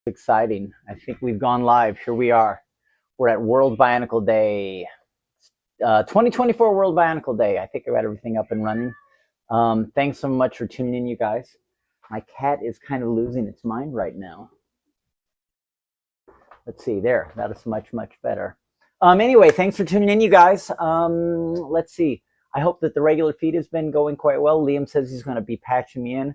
Exciting. I think we've gone live. Here we are. We're at World Bionicle Day, 2024 World Bionicle Day. I think I got everything up and running. Thanks so much for tuning in, you guys. My cat is kind of losing its mind right now. Let's see, there. That is much, much better. Anyway, thanks for tuning in, you guys. Let's see. I hope that the regular feed has been going quite well. Liam says he's going to be patching me in.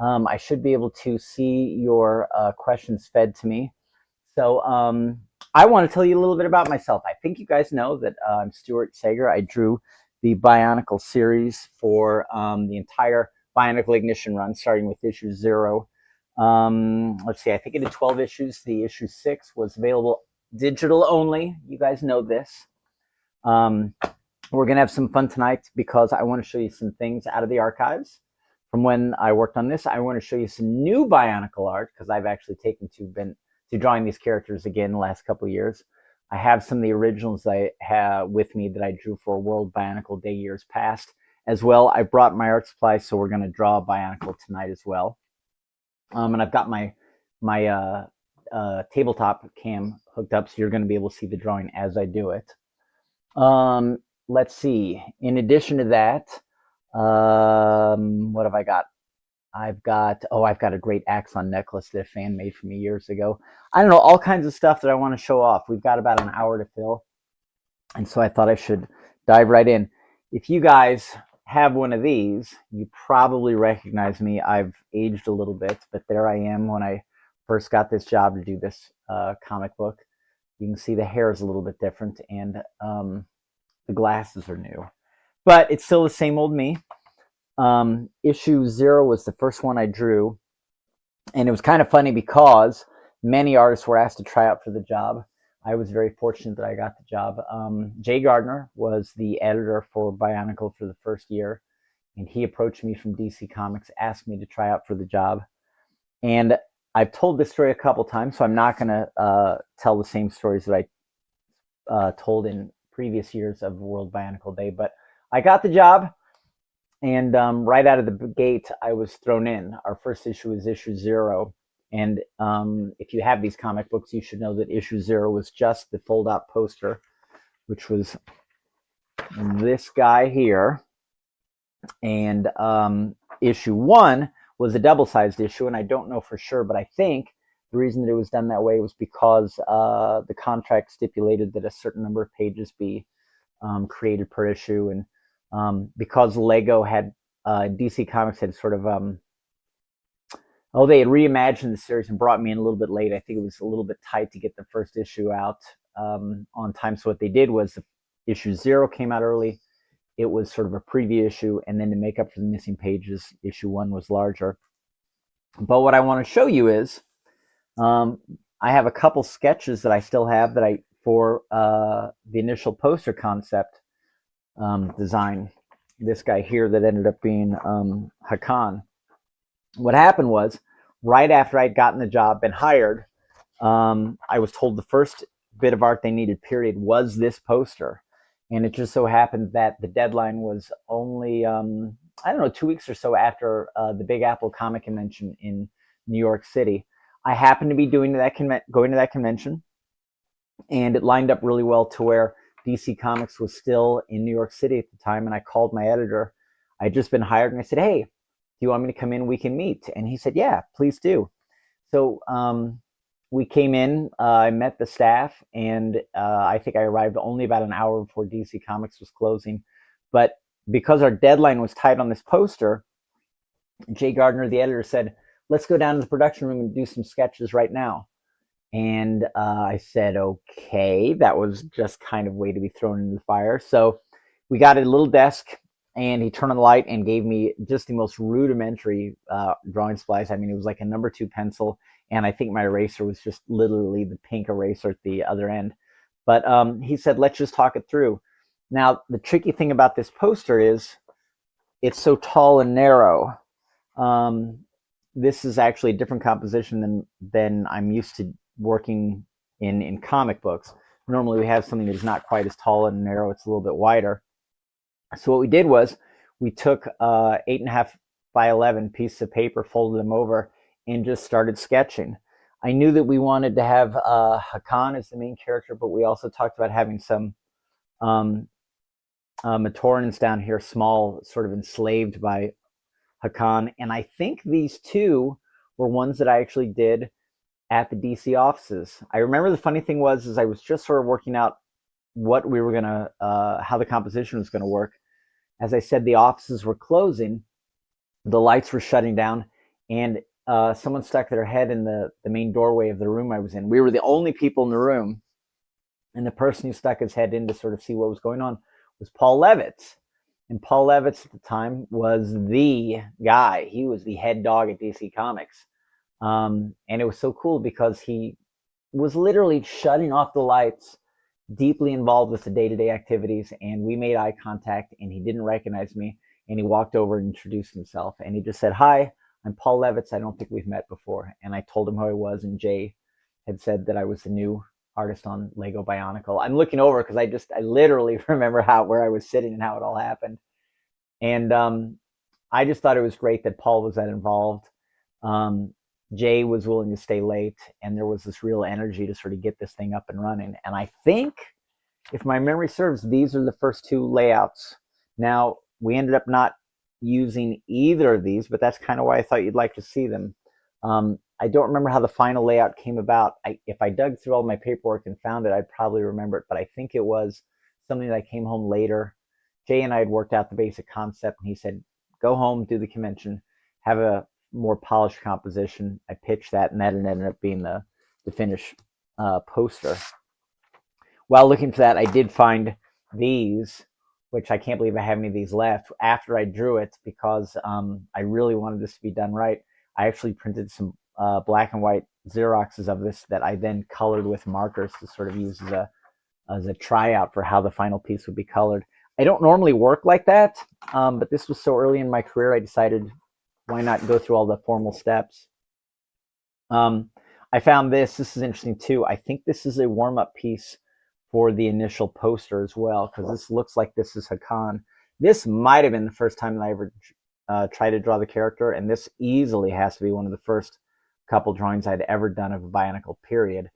I should be able to see your questions fed to me. So I want to tell you a little bit about myself. I think you guys know that I'm Stuart Sayger. I drew the Bionicle series for the entire Bionicle Ignition run, starting with issue 0. Let's see, I think it did 12 issues. The issue 6 was available digital only. You guys know this. We're going to have some fun tonight because I want to show you some things out of the archives from when I worked on this. I want to show you some new Bionicle art because I've actually been drawing these characters again the last couple of years. I have some of the originals I have with me that I drew for World Bionicle Day years past. As well, I brought my art supplies, so we're going to draw a Bionicle tonight as well. And I've got my tabletop cam hooked up, so you're going to be able to see the drawing as I do it. Let's see. In addition to that, what have I got? I've got a great Axon necklace that a fan made for me years ago. I don't know, all kinds of stuff that I want to show off. We've got about an hour to fill, and so I thought I should dive right in. If you guys have one of these, you probably recognize me. I've aged a little bit, but there I am when I first got this job to do this comic book. You can see the hair is a little bit different, and the glasses are new. But it's still the same old me. Issue 0 was the first one I drew, and it was kind of funny because many artists were asked to try out for the job. I was very fortunate that I got the job. Jay Gardner was the editor for Bionicle for the first year, and he approached me from DC Comics, asked me to try out for the job. And I've told this story a couple times, so I'm not going to tell the same stories that I told in previous years of World Bionicle Day, but I got the job. And right out of the gate, I was thrown in. Our first issue was issue 0. And if you have these comic books, you should know that issue 0 was just the fold-out poster, which was this guy here. And issue 1 was a double-sized issue, and I don't know for sure, but I think the reason that it was done that way was because the contract stipulated that a certain number of pages be created per issue, and because Lego had DC Comics had sort of they had reimagined the series and brought me in a little bit late. I think it was a little bit tight to get the first issue out on time. So what they did was issue 0 came out early. It was sort of a preview issue, and then to make up for the missing pages, issue 1 was larger. But what I want to show you is I have a couple sketches that I still have that for the initial poster concept design. This guy here that ended up being Hakan. What happened was, right after I'd gotten the job, been hired, I was told the first bit of art they needed, period, was this poster. And it just so happened that the deadline was only, 2 weeks or so after the Big Apple Comic Convention in New York City. I happened to be going to that convention, and it lined up really well to where DC Comics was still in New York City at the time, and I called my editor. I had just been hired, and I said, hey, do you want me to come in? We can meet. And he said, yeah, please do. So we came in, I met the staff, and I think I arrived only about an hour before DC Comics was closing. But because our deadline was tight on this poster, Jay Gardner, the editor, said, let's go down to the production room and do some sketches right now. And I said, okay, that was just kind of way to be thrown into the fire. So we got a little desk, and he turned on the light and gave me just the most rudimentary drawing supplies. I mean, it was like a number 2 pencil, and I think my eraser was just literally the pink eraser at the other end. But he said, let's just talk it through. Now, the tricky thing about this poster is it's so tall and narrow. This is actually a different composition than I'm used to working in comic books. Normally we have something that is not quite as tall and narrow. It's a little bit wider. So what we did was we took 8.5 by 11 pieces of paper, folded them over, and just started sketching. I knew that we wanted to have Hakan as the main character, but we also talked about having some um, Matorans down here, small, sort of enslaved by Hakan. And I think these two were ones that I actually did at the DC offices. I remember the funny thing was, is I was just sort of working out what we were gonna, how the composition was gonna work. As I said, the offices were closing, the lights were shutting down, and someone stuck their head in the main doorway of the room I was in. We were the only people in the room, and the person who stuck his head in to sort of see what was going on was Paul Levitz. And Paul Levitz at the time was the guy. He was the head dog at DC Comics. And it was so cool because he was literally shutting off the lights, deeply involved with the day-to-day activities, and we made eye contact, and he didn't recognize me, and he walked over and introduced himself, and he just said, "Hi, I'm Paul Levitz. I don't think we've met before." And I told him who I was, and Jay had said that I was the new artist on Lego Bionicle. I'm looking over because I literally remember where I was sitting and how it all happened. And I just thought it was great that Paul was that involved. Jay was willing to stay late, and there was this real energy to sort of get this thing up and running. And I think, if my memory serves, these are the first two layouts. Now, we ended up not using either of these, but that's kind of why I thought you'd like to see them. I don't remember how the final layout came about. If I dug through all my paperwork and found it, I'd probably remember it, but I think it was something that I came home later. Jay and I had worked out the basic concept, and he said, "Go home, do the convention, have a more polished composition." I pitched that, and that ended up being the finished poster. While looking for that, I did find these, which I can't believe I have any of these left, after I drew it, because I really wanted this to be done right. I actually printed some black and white Xeroxes of this that I then colored with markers to sort of use as a tryout for how the final piece would be colored. I don't normally work like that, but this was so early in my career, I decided, why not go through all the formal steps? I found this. This is interesting too. I think this is a warm-up piece for the initial poster as well, because this looks like this is Hakan. This might have been the first time that I ever tried to draw the character, and this easily has to be one of the first couple drawings I'd ever done of a Bionicle, period.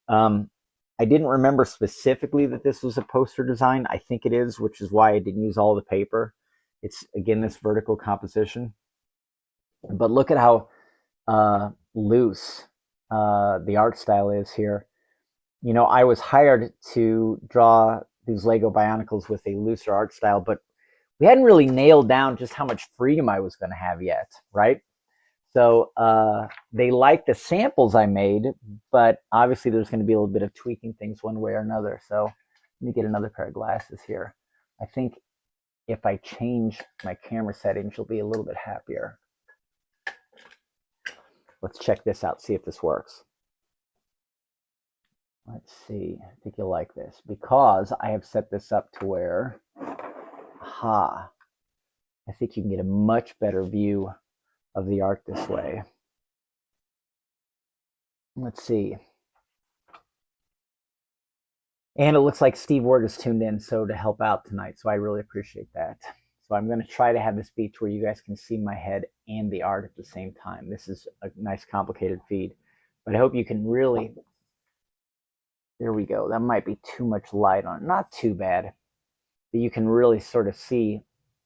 I didn't remember specifically that this was a poster design. I think it is, which is why I didn't use all the paper. It's, again, this vertical composition. But look at how loose the art style is here. You know, I was hired to draw these Lego Bionicles with a looser art style, but we hadn't really nailed down just how much freedom I was going to have yet, right? So they liked the samples I made, but obviously there's going to be a little bit of tweaking things one way or another. So let me get another pair of glasses here. I think if I change my camera settings, you'll be a little bit happier. Let's check this out, see if this works. Let's see. I think you'll like this because I have set this up to where, I think you can get a much better view of the art this way. Let's see. And it looks like Steve Ward is tuned in to help out tonight, so I really appreciate that. So I'm going to try to have this be to where you guys can see my head and the art at the same time. This is a nice complicated feed, but I hope you can really, there we go. That might be too much light on it. Not too bad, but you can really sort of see.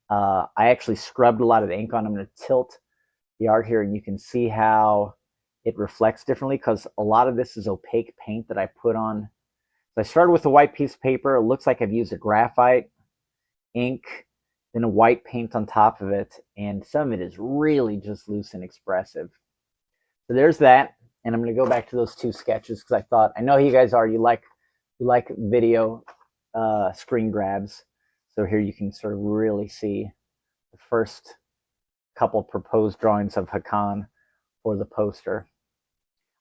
I actually scrubbed a lot of the ink on. I'm going to tilt the art here, and you can see how it reflects differently because a lot of this is opaque paint that I put on. So I started with a white piece of paper. It looks like I've used a graphite ink, then a white paint on top of it, and some of it is really just loose and expressive. So there's that, and I'm going to go back to those two sketches because I thought, I know you guys are, you like video screen grabs. So here you can sort of really see the first couple proposed drawings of Hakan for the poster.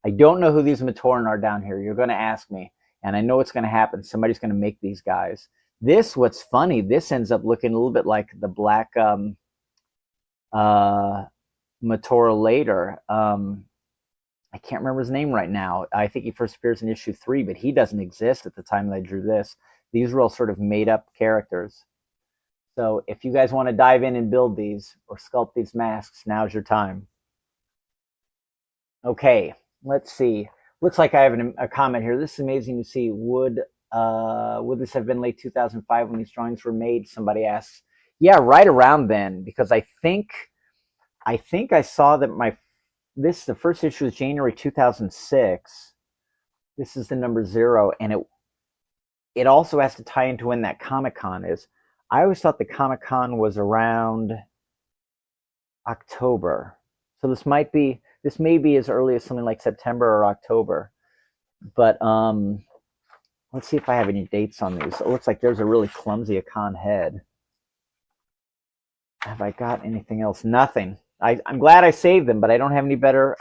I don't know who these Matoran are down here. You're going to ask me, and I know what's going to happen. Somebody's going to make these guys. This, what's funny, this ends up looking a little bit like the black Matora later. I can't remember his name right now. I think he first appears in issue 3, but he doesn't exist at the time that I drew this. These were all sort of made up characters. So if you guys want to dive in and build these or sculpt these masks, now's your time. Okay, let's see. Looks like I have a comment here. This is amazing to see. Would this have been late 2005 when these drawings were made? Somebody asks. Yeah, right around then, because I think I saw that the first issue is January 2006. This is the number 0, and it also has to tie into when that Comic-Con is. I always thought the Comic-Con was around October. So this may be as early as something like September or October. But let's see if I have any dates on these. It looks like there's a really clumsy Akon head. Have I got anything else? Nothing. I'm glad I saved them, but I don't have any better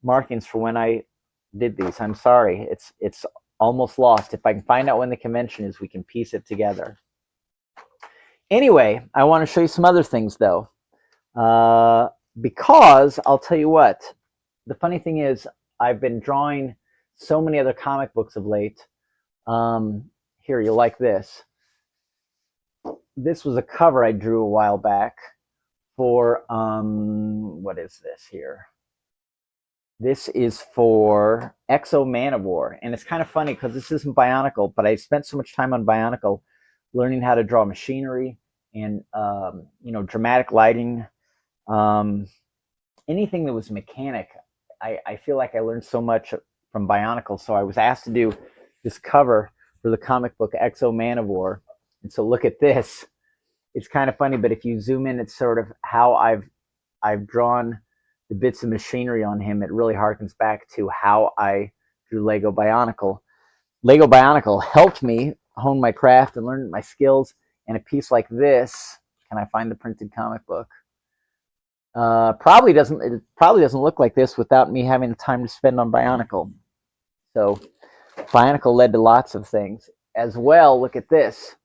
markings for when I did these. I'm sorry. It's almost lost. If I can find out when the convention is, we can piece it together. Anyway, I want to show you some other things, though. Because I'll tell you what, the funny thing is, I've been drawing so many other comic books of late. Here, you'll like this. This was a cover I drew a while back for, what is this here? This is for Exo Man of War. And it's kind of funny because this isn't Bionicle, but I spent so much time on Bionicle learning how to draw machinery and, dramatic lighting. Anything that was mechanic, I feel like I learned so much from Bionicle. So I was asked to do this cover for the comic book Exo Man of War. And so look at this. It's kind of funny, but if you zoom in, it's sort of how I've drawn the bits of machinery on him. It really harkens back to how I drew Lego Bionicle. Lego Bionicle helped me hone my craft and learn my skills. And a piece like this, can I find the printed comic book? It probably doesn't look like this without me having the time to spend on Bionicle. So Bionicle led to lots of things. As well, look at this.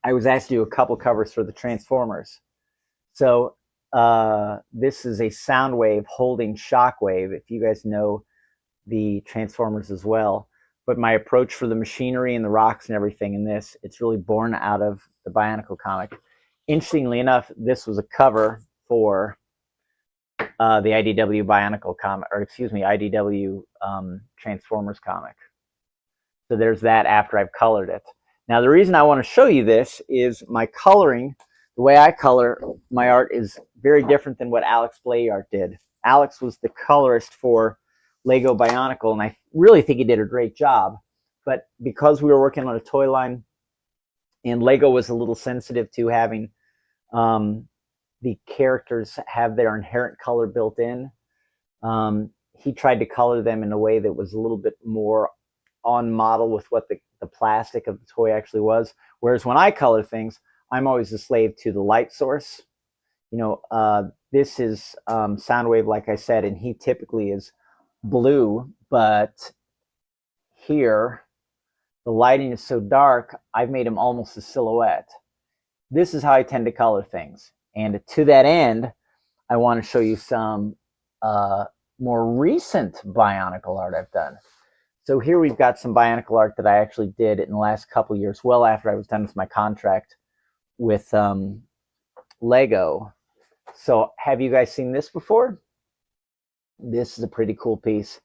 I was asked to do a couple covers for the Transformers. So this is a Soundwave holding Shockwave, if you guys know the Transformers as well. But my approach for the machinery and the rocks and everything in this, it's really born out of the Bionicle comic. Interestingly enough, this was a cover for the IDW Bionicle comic, or excuse me, IDW Transformers comic. So there's that after I've colored it. Now the reason I want to show you this is my coloring. The way I color my art is very different than what Alex Blayart did. Alex was the colorist for Lego Bionicle, and I really think he did a great job. But because we were working on a toy line, and Lego was a little sensitive to having the characters have their inherent color built in, he tried to color them in a way that was a little bit more on model with what the plastic of the toy actually was. Whereas when I color things, I'm always a slave to the light source. This is Soundwave, like I said, and he typically is blue, but here the lighting is so dark, I've made him almost a silhouette. This is how I tend to color things. And to that end, I want to show you some more recent Bionicle art I've done. So here we've got some Bionicle art that I actually did in the last couple of years, well after I was done with my contract with Lego. So have you guys seen this before? This is a pretty cool piece.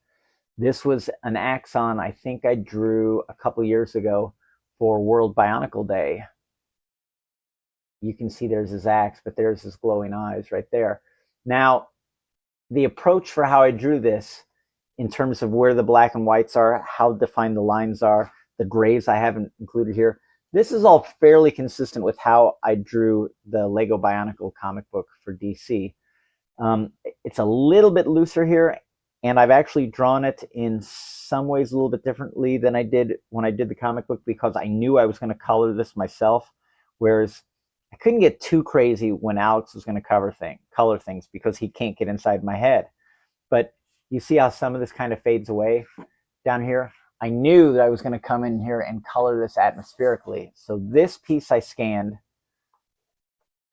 This was an Axon I think I drew a couple years ago for World Bionicle Day. You can see there's his axe, but there's his glowing eyes right there. Now, the approach for how I drew this, in terms of where the black and whites are, how defined the lines are, the grays I haven't included here, this is all fairly consistent with how I drew the Lego Bionicle comic book for DC. It's a little bit looser here, and I've actually drawn it in some ways a little bit differently than I did when I did the comic book, because I knew I was going to color this myself, whereas I couldn't get too crazy when Alex was going to color things, because he can't get inside my head. But you see how some of this kind of fades away down here? I knew that I was going to come in here and color this atmospherically. So this piece I scanned,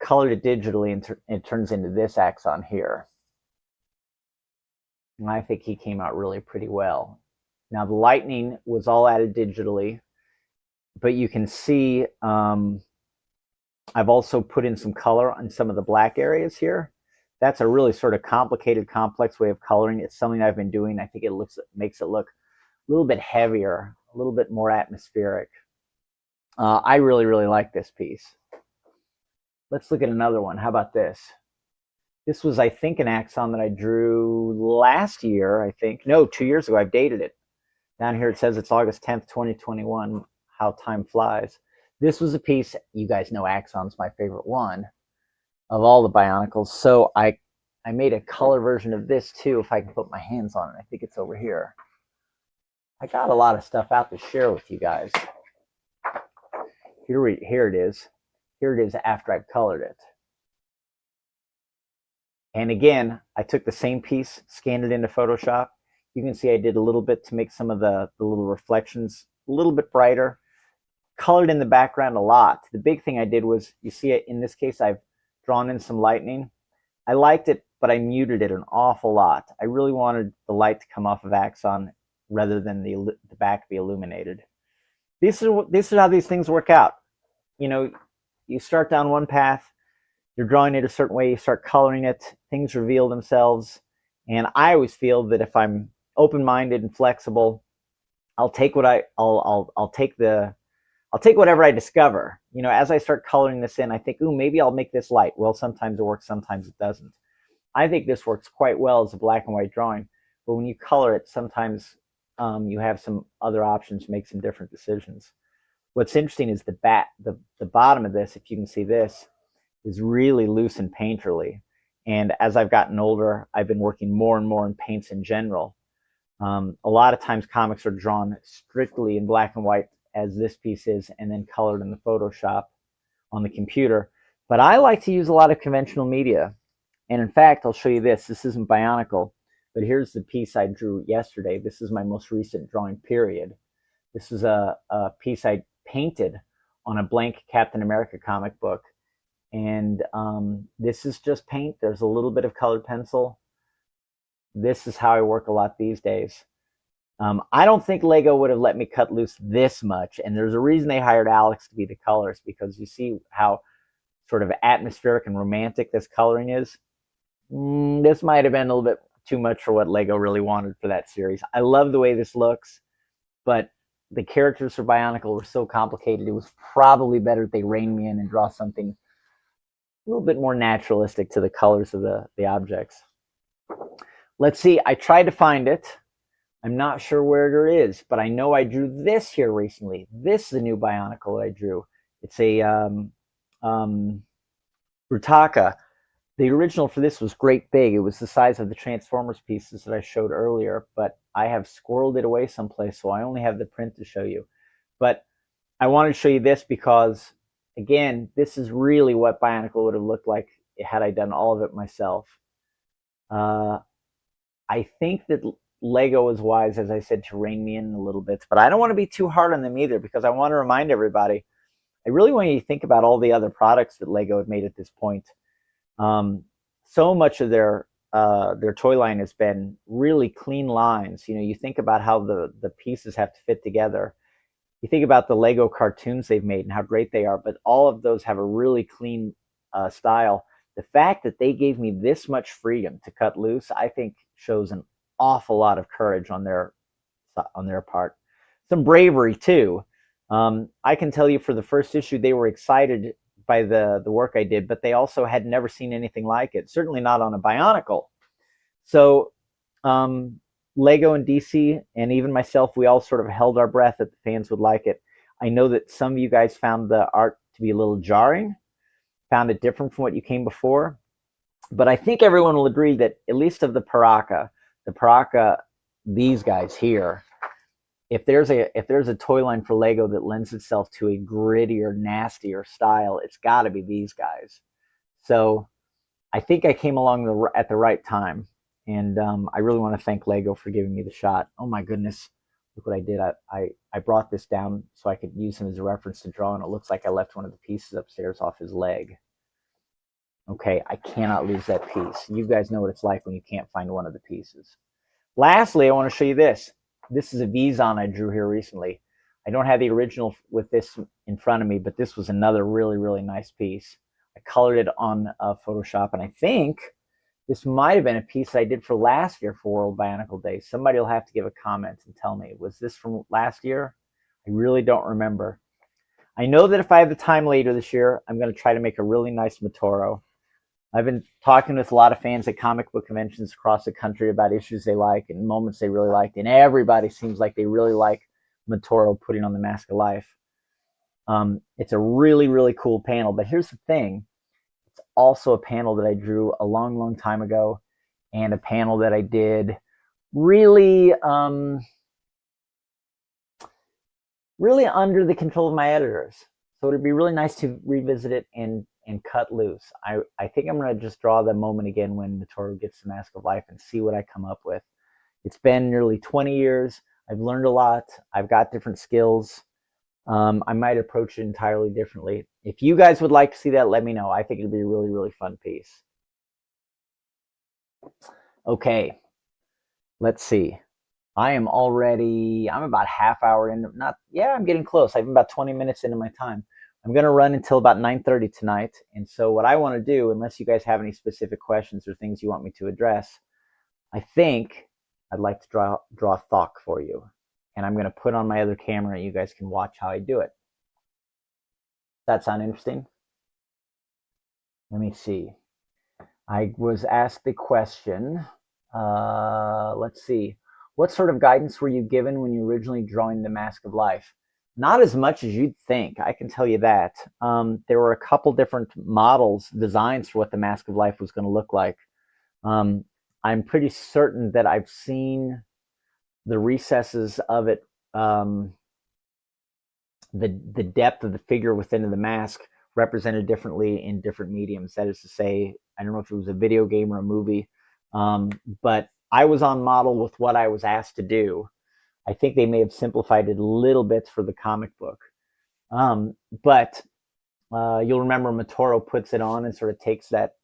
colored it digitally, and it turns into this axon here. And I think he came out really pretty well. Now the lightning was all added digitally, but you can see I've also put in some color on some of the black areas here that's a really sort of complicated, complex way of coloring. It's something I've been doing. I think it makes it look a little bit heavier, a little bit more atmospheric. I really, really like this piece. Let's look at another one. How about this? This was, I think, an axon that I drew last year, I think. No, 2 years ago. I've dated it. Down here it says it's August 10th, 2021. How time flies. This was a piece, you guys know Axon's my favorite one of all the Bionicles. So I made a color version of this too, if I can put my hands on it. I think it's over here. I got a lot of stuff out to share with you guys. Here it is. Here it is after I've colored it. And again, I took the same piece, scanned it into Photoshop. You can see I did a little bit to make some of the little reflections a little bit brighter. Colored in the background a lot. The big thing I did was, you see it in this case, I've drawn in some lightning. I liked it, but I muted it an awful lot. I really wanted the light to come off of Axon rather than the back be illuminated. This is how these things work out. You know, you start down one path, you're drawing it a certain way, you start coloring it, things reveal themselves. And I always feel that if I'm open-minded and flexible, I'll take what I'll take whatever I discover. You know, as I start coloring this in, I think, ooh, maybe I'll make this light. Well, sometimes it works, sometimes it doesn't. I think this works quite well as a black and white drawing, but when you color it, sometimes you have some other options to make some different decisions. What's interesting is the bottom of this, if you can see this, is really loose and painterly. And as I've gotten older, I've been working more and more in paints in general. A lot of times comics are drawn strictly in black and white, as this piece is, and then colored in the Photoshop on the computer. But I like to use a lot of conventional media. And in fact, I'll show you this. This isn't Bionicle, but here's the piece I drew yesterday. This is my most recent drawing, period. This is a piece I painted on a blank Captain America comic book. And this is just paint. There's a little bit of colored pencil. This is how I work a lot these days. I don't think Lego would have let me cut loose this much. And there's a reason they hired Alex to be the colorist, because you see how sort of atmospheric and romantic this coloring is. This might have been a little bit too much for what Lego really wanted for that series. I love the way this looks, but the characters for Bionicle were so complicated, it was probably better if they reined me in and draw something a little bit more naturalistic to the colors of the objects. Let's see, I tried to find it. I'm not sure where it is, but I know I drew this here recently. This is a new Bionicle that I drew. It's a Piraka. The original for this was great big. It was the size of the Transformers pieces that I showed earlier, but I have squirreled it away someplace, so I only have the print to show you. But I wanted to show you this because, again, this is really what Bionicle would have looked like had I done all of it myself. I think that Lego was wise, as I said, to rein me in a little bit, but I don't want to be too hard on them either, because I want to remind everybody, I really want you to think about all the other products that Lego had made at this point. So much of their toy line has been really clean lines. You know, you think about how the pieces have to fit together. You think about the Lego cartoons they've made and how great they are, but all of those have a really clean style. The fact that they gave me this much freedom to cut loose, I think, shows an awful lot of courage on their part. Some bravery too. I can tell you, for the first issue, they were excited by the work I did, but they also had never seen anything like it, certainly not on a Bionicle. So Lego and DC and even myself, we all sort of held our breath that the fans would like it. I know that some of you guys found the art to be a little jarring, found it different from what you came before, but I think everyone will agree that, at least of the Piraka, these guys here, if there's a toy line for Lego that lends itself to a grittier, nastier style, it's got to be these guys. So I think I came along at the right time, and I really want to thank Lego for giving me the shot. Oh my goodness, look what I did. I brought this down so I could use him as a reference to draw, and it looks like I left one of the pieces upstairs off his leg. Okay, I cannot lose that piece. You guys know what it's like when you can't find one of the pieces. Lastly, I want to show you this. This is a Vizon I drew here recently. I don't have the original with this in front of me, but this was another really, really nice piece. I colored it on Photoshop, and I think This might have been a piece I did for last year for World Bionicle Day. Somebody will have to give a comment and tell me, was this from last year? I really don't remember. I know that if I have the time later this year, I'm going to try to make a really nice Motoro. I've been talking with a lot of fans at comic book conventions across the country about issues they like and moments they really liked, and everybody seems like they really like Motoro putting on the Mask of Life. It's a really, really cool panel, but here's the thing. It's also a panel that I drew a long, long time ago, and a panel that I did really, really under the control of my editors. So it'd be really nice to revisit it and cut loose. I think I'm going to just draw the moment again when Motoro gets the Mask of Life and see what I come up with. It's been nearly 20 years. I've learned a lot. I've got different skills. I might approach it entirely differently. If you guys would like to see that, let me know. I think it'd be a really, really fun piece. Okay, let's see. I'm about half hour in. I'm getting close. I'm about 20 minutes into my time. I'm going to run until about 9:30 tonight. And so what I want to do, unless you guys have any specific questions or things you want me to address, I think I'd like to draw Thok for you. And I'm going to put on my other camera and you guys can watch how I do it. Does that sound interesting? Let me see. I was asked the question, let's see. What sort of guidance were you given when you originally drawing the Mask of Life? Not as much as you'd think, I can tell you that. There were a couple different models, designs for what the Mask of Life was going to look like. I'm pretty certain that I've seen the recesses of it, the depth of the figure within the mask represented differently in different mediums. That is to say, I don't know if it was a video game or a movie, but I was on model with what I was asked to do. I think they may have simplified it a little bit for the comic book. But you'll remember Motoro puts it on and sort of takes that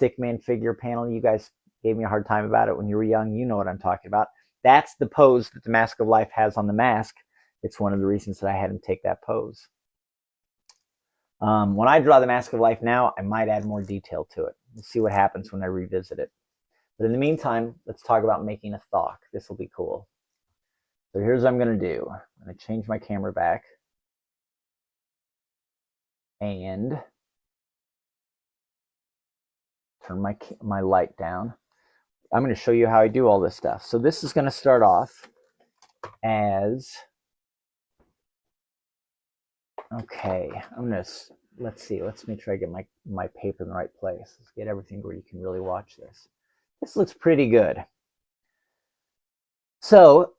stickman figure panel. You guys gave me a hard time about it when you were young. You know what I'm talking about. That's the pose that the Mask of Life has on the mask. It's one of the reasons that I had him take that pose. When I draw the Mask of Life now, I might add more detail to it. We'll see what happens when I revisit it. But in the meantime, let's talk about making a Thok. This will be cool. So here's what I'm going to do. I'm going to change my camera back. And turn my light down. I'm going to show you how I do all this stuff. So this is going to start off as, okay, let's see, let's make sure I get my paper in the right place. Let's get everything where you can really watch this. This looks pretty good. So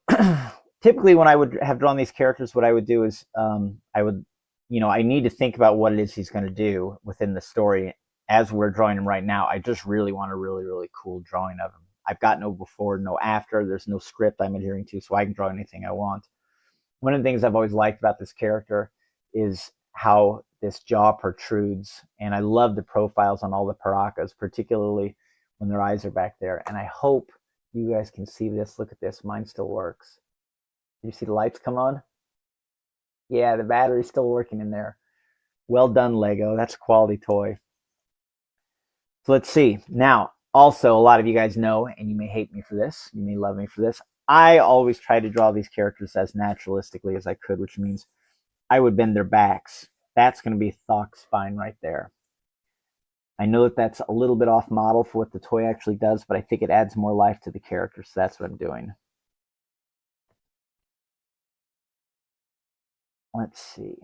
typically when I would have drawn these characters, what I would do is I need to think about what it is he's going to do within the story. As we're drawing him right now, I just really want a really, really cool drawing of him. I've got no before, no after. There's no script I'm adhering to, so I can draw anything I want. One of the things I've always liked about this character is how this jaw protrudes, and I love the profiles on all the Pirakas, particularly when their eyes are back there. And I hope you guys can see this. Look at this. Mine still works. You see the lights come on? Yeah, the battery's still working in there. Well done, Lego. That's a quality toy. So let's see. Now, also, a lot of you guys know, and you may hate me for this, you may love me for this, I always try to draw these characters as naturalistically as I could, which means I would bend their backs. That's going to be Thok's spine right there. I know that that's a little bit off model for what the toy actually does, but I think it adds more life to the character, so that's what I'm doing. Let's see.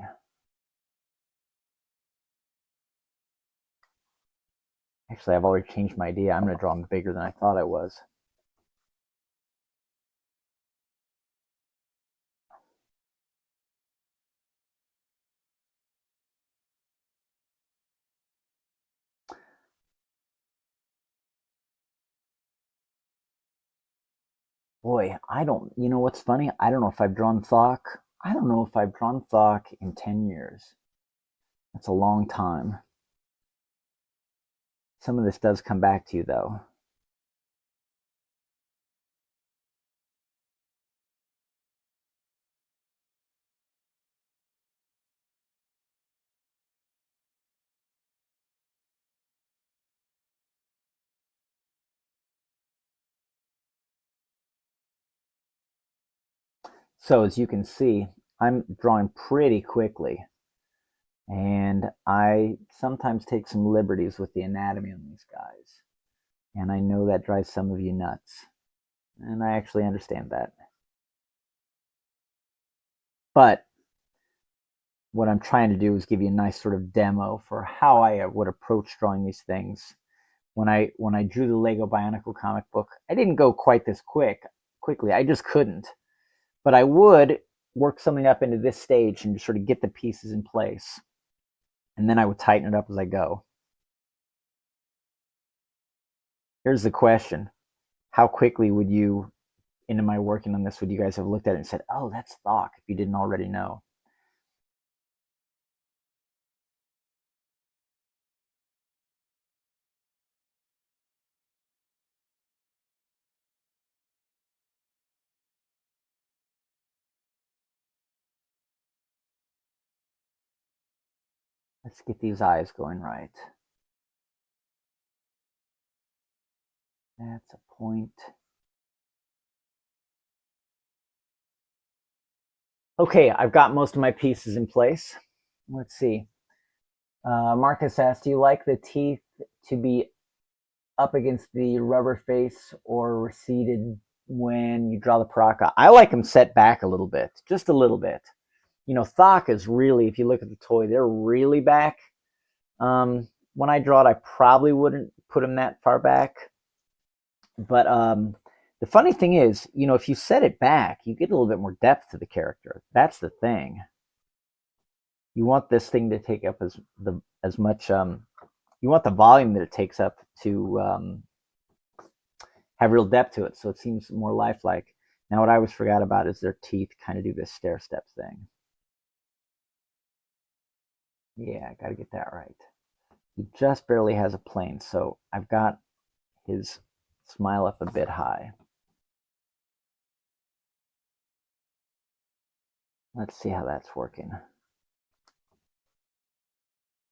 Actually, I've already changed my idea. I'm going to draw him bigger than I thought I was. Boy, you know what's funny? I don't know if I've drawn Thok. I don't know if I've drawn Thok in 10 years. That's a long time. Some of this does come back to you, though. So as you can see, I'm drawing pretty quickly, and I sometimes take some liberties with the anatomy on these guys, and I know that drives some of you nuts, and I actually understand that. But what I'm trying to do is give you a nice sort of demo for how I would approach drawing these things. When I drew the Lego Bionicle comic book, I didn't go quite this quickly. I just couldn't. But I would work something up into this stage and just sort of get the pieces in place. And then I would tighten it up as I go. Here's the question. How quickly would you, into my working on this, would you guys have looked at it and said, oh, that's Thok, if you didn't already know? Let's get these eyes going right. That's a point. Okay, I've got most of my pieces in place. Let's see. Marcus asked, do you like the teeth to be up against the rubber face or receded when you draw the Piraka? I like them set back a little bit, just a little bit. You know, Thok is really, if you look at the toy, they're really back. When I draw it, I probably wouldn't put them that far back. But the funny thing is, you know, if you set it back, you get a little bit more depth to the character. That's the thing. You want this thing to take up as much. You want the volume that it takes up to have real depth to it, so it seems more lifelike. Now, what I always forgot about is their teeth kind of do this stair step thing. Yeah, I got to get that right. He just barely has a plane, so I've got his smile up a bit high. Let's see how that's working.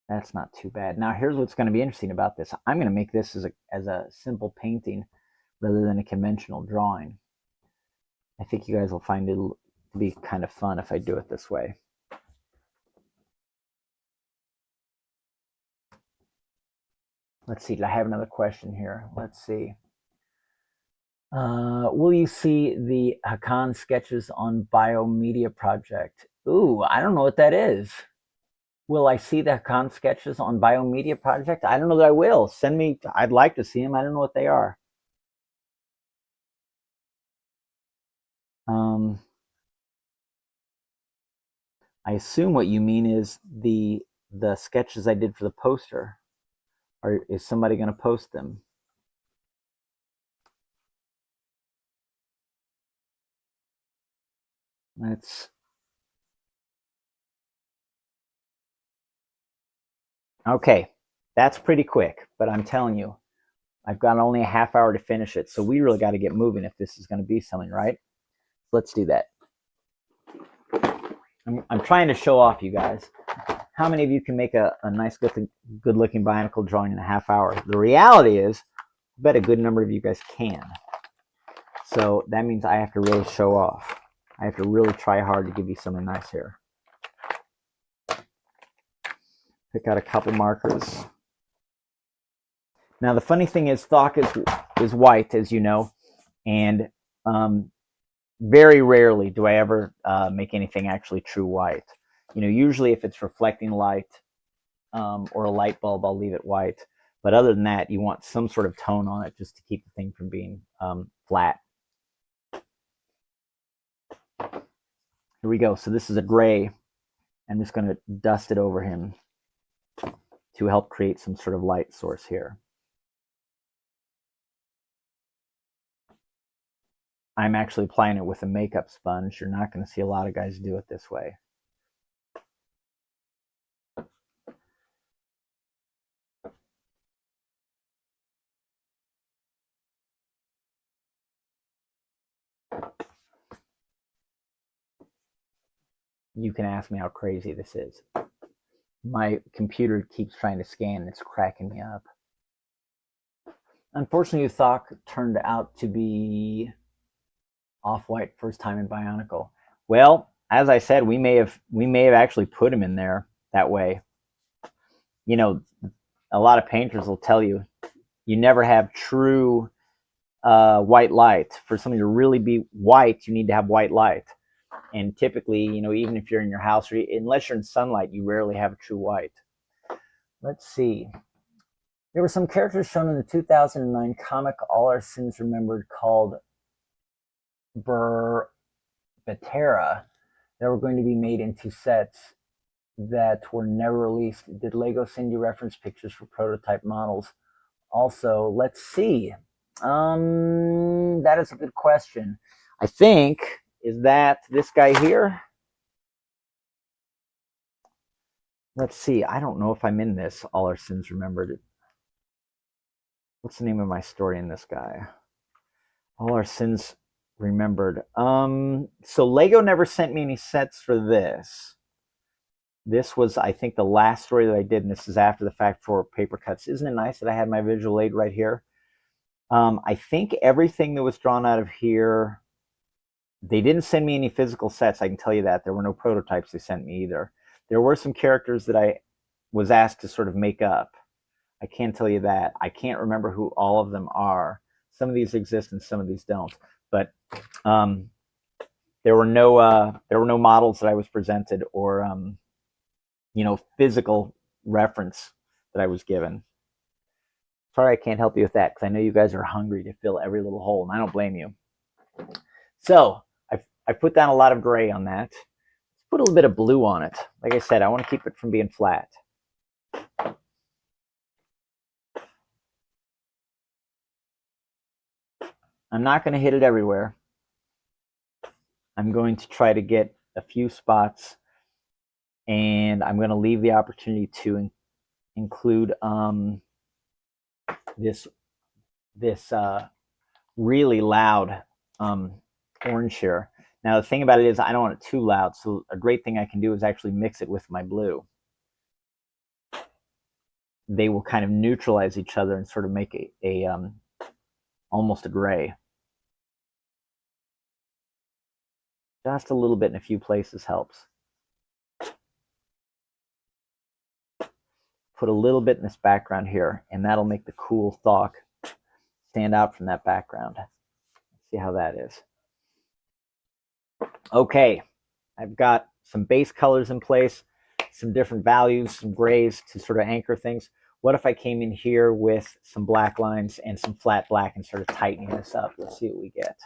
That's not too bad. Now, here's what's going to be interesting about this. I'm going to make this as a simple painting rather than a conventional drawing. I think you guys will find it to be kind of fun if I do it this way. Let's see, did I have another question here? Let's see. Will you see the Hakan sketches on Biomedia Project? Ooh, I don't know what that is. Will I see the Hakan sketches on Biomedia Project? I don't know that I will. Send me, I'd like to see them. I don't know what they are. I assume what you mean is the sketches I did for the poster. Or is somebody going to post them? That's okay. That's pretty quick, but I'm telling you, I've got only a half hour to finish it, so we really got to get moving if this is going to be something, right? Let's do that. I'm trying to show off, you guys. How many of you can make a nice, good-looking Bionicle drawing in a half hour? The reality is, I bet a good number of you guys can. So that means I have to really show off. I have to really try hard to give you something nice here. Pick out a couple markers. Now the funny thing is, Thok is white, as you know, and very rarely do I ever make anything actually true white. You know, usually if it's reflecting light or a light bulb, I'll leave it white. But other than that, you want some sort of tone on it just to keep the thing from being flat. Here we go. So this is a gray. I'm just going to dust it over him to help create some sort of light source here. I'm actually applying it with a makeup sponge. You're not going to see a lot of guys do it this way. You can ask me how crazy this is. My computer keeps trying to scan. It's cracking me up. Unfortunately, Thok turned out to be off-white first time in Bionicle. Well, as I said, we may have actually put him in there that way. You know, a lot of painters will tell you you never have true white light. For something to really be white, you need to have white light. And typically, even if you're in your house, or unless you're in sunlight, you rarely have a true white. Let's see. There were some characters shown in the 2009 comic All Our Sins Remembered called Betera that were going to be made into sets that were never released. Did Lego send you reference pictures for prototype models? Also, let's see. That is a good question. I think, is that this guy here? Let's see. I don't know if I'm in this All Our Sins Remembered. What's the name of my story in this guy? All Our Sins Remembered. So Lego never sent me any sets for this. This was, I think, the last story that I did, and this is after the fact for paper cuts. Isn't it nice that I had my visual aid right here? I think everything that was drawn out of here, they didn't send me any physical sets, I can tell you that. There were no prototypes they sent me either. There were some characters that I was asked to sort of make up. I can tell you that. I can't remember who all of them are. Some of these exist and some of these don't. But there were no models that I was presented, or physical reference that I was given. Sorry, I can't help you with that, because I know you guys are hungry to fill every little hole, and I don't blame you. So I put down a lot of gray on that. Let's put a little bit of blue on it. Like I said, I want to keep it from being flat. I'm not going to hit it everywhere. I'm going to try to get a few spots, and I'm going to leave the opportunity to include this really loud orange here. Now the thing about it is I don't want it too loud, so a great thing I can do is actually mix it with my blue. They will kind of neutralize each other and sort of make a almost a gray. Just a little bit in a few places helps. Put a little bit in this background here, and that'll make the cool Thok stand out from that background. Let's see how that is. Okay, I've got some base colors in place, some different values, some grays to sort of anchor things. What if I came in here with some black lines and some flat black and sort of tightening this up? Let's see what we get.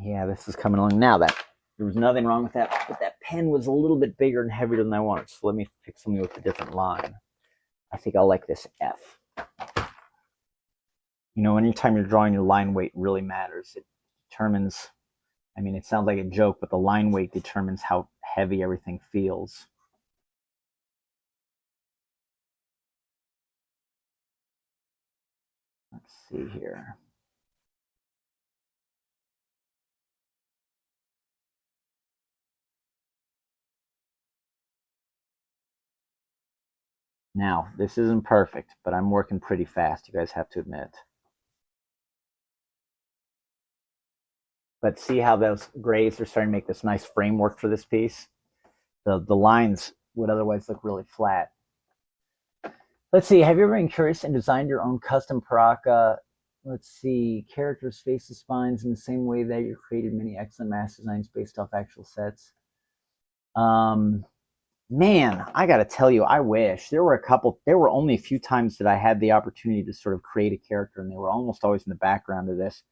Yeah, this is coming along. Now that there was nothing wrong with that, but that pen was a little bit bigger and heavier than I wanted. So let me pick something with a different line. I think I'll like this F. Anytime you're drawing, your line weight really matters. It determines, it sounds like a joke, but the line weight determines how heavy everything feels. Let's see here. Now, this isn't perfect, but I'm working pretty fast, you guys have to admit. But see how those grays are starting to make this nice framework for this piece? The lines would otherwise look really flat. Let's see, have you ever been curious and designed your own custom Piraka, let's see, characters, faces, spines in the same way that you created many excellent mass designs based off actual sets? Man, I got to tell you, I wish. There were only a few times that I had the opportunity to sort of create a character, and they were almost always in the background of this.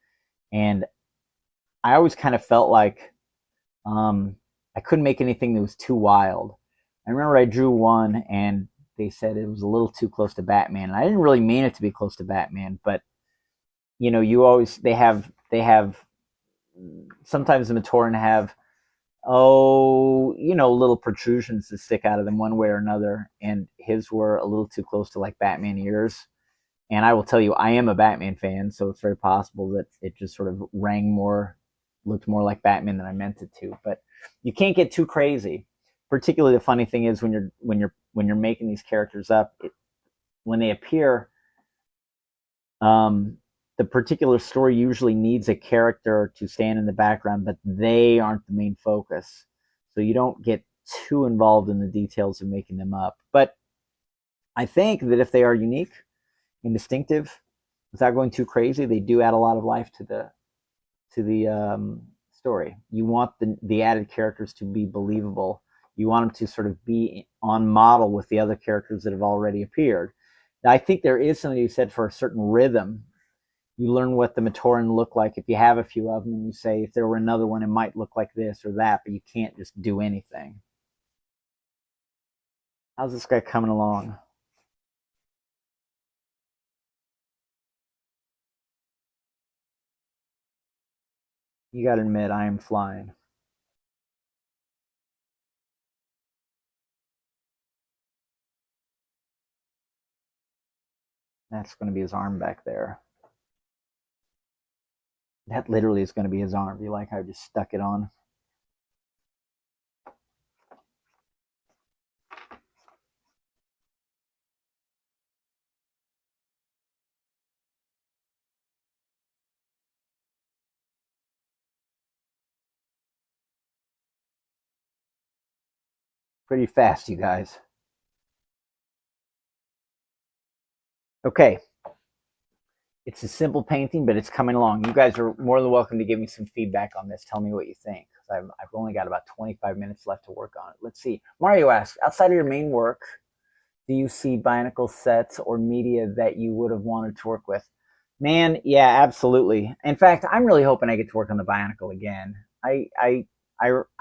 And I always kind of felt like I couldn't make anything that was too wild. I remember I drew one, and they said it was a little too close to Batman. And I didn't really mean it to be close to Batman, but you always they have sometimes the Matoran have little protrusions that stick out of them one way or another, and his were a little too close to like Batman ears. And I will tell you, I am a Batman fan, so it's very possible that it just sort of looked more like Batman than I meant it to. But you can't get too crazy. Particularly, the funny thing is when you're making these characters up, when they appear, the particular story usually needs a character to stand in the background, but they aren't the main focus. So you don't get too involved in the details of making them up. But I think that if they are unique and distinctive, without going too crazy, they do add a lot of life to the story. You want the added characters to be believable. You want them to sort of be on model with the other characters that have already appeared. Now, I think there is something you said for a certain rhythm. You learn what the Matoran look like if you have a few of them, and you say if there were another one, it might look like this or that, but you can't just do anything. How's this guy coming along? You gotta admit, I am flying. That's going to be his arm back there. That literally is going to be his arm. You like how I just stuck it on? Pretty fast, you guys. Okay. It's a simple painting, but it's coming along. You guys are more than welcome to give me some feedback on this. Tell me what you think. I've only got about 25 minutes left to work on it. Let's see. Mario asks, outside of your main work, do you see Bionicle sets or media that you would have wanted to work with? Man, yeah, absolutely. In fact, I'm really hoping I get to work on the Bionicle again. I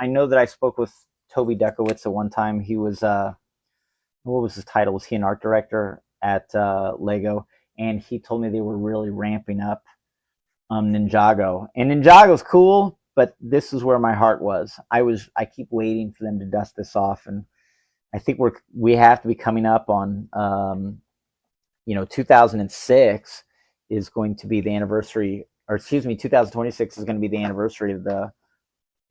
know that I spoke with Toby Dekowitz at one time. He was what was his title? Was he an art director at Lego? And he told me they were really ramping up Ninjago. And Ninjago's cool, but this is where my heart was. I keep waiting for them to dust this off, and I think we have to be coming up on 2006 is going to be the anniversary, or excuse me, 2026 is going to be the anniversary of the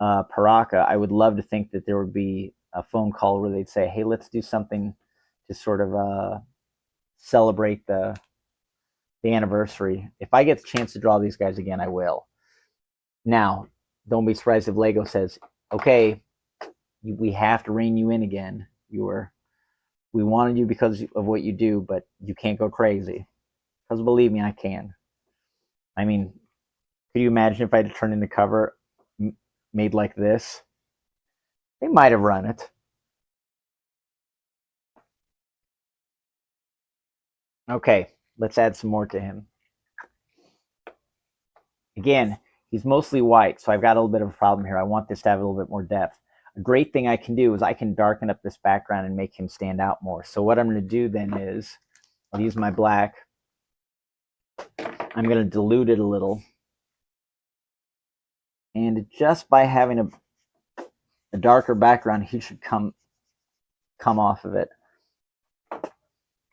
Piraka. I would love to think that there would be a phone call where they'd say, "Hey, let's do something to sort of celebrate the anniversary." If I get the chance to draw these guys again, I will. Now, don't be surprised if Lego says, "Okay, we have to rein you in again. We wanted you because of what you do, but you can't go crazy." Because believe me, I can. I mean, could you imagine if I had to turn in the cover made like this? They might have run it. Okay, let's add some more to him. Again, he's mostly white, so I've got a little bit of a problem here. I want this to have a little bit more depth. A great thing I can do is I can darken up this background and make him stand out more. So what I'm going to do then is I'll use my black. I'm going to dilute it a little. And just by having a darker background, he should come off of it.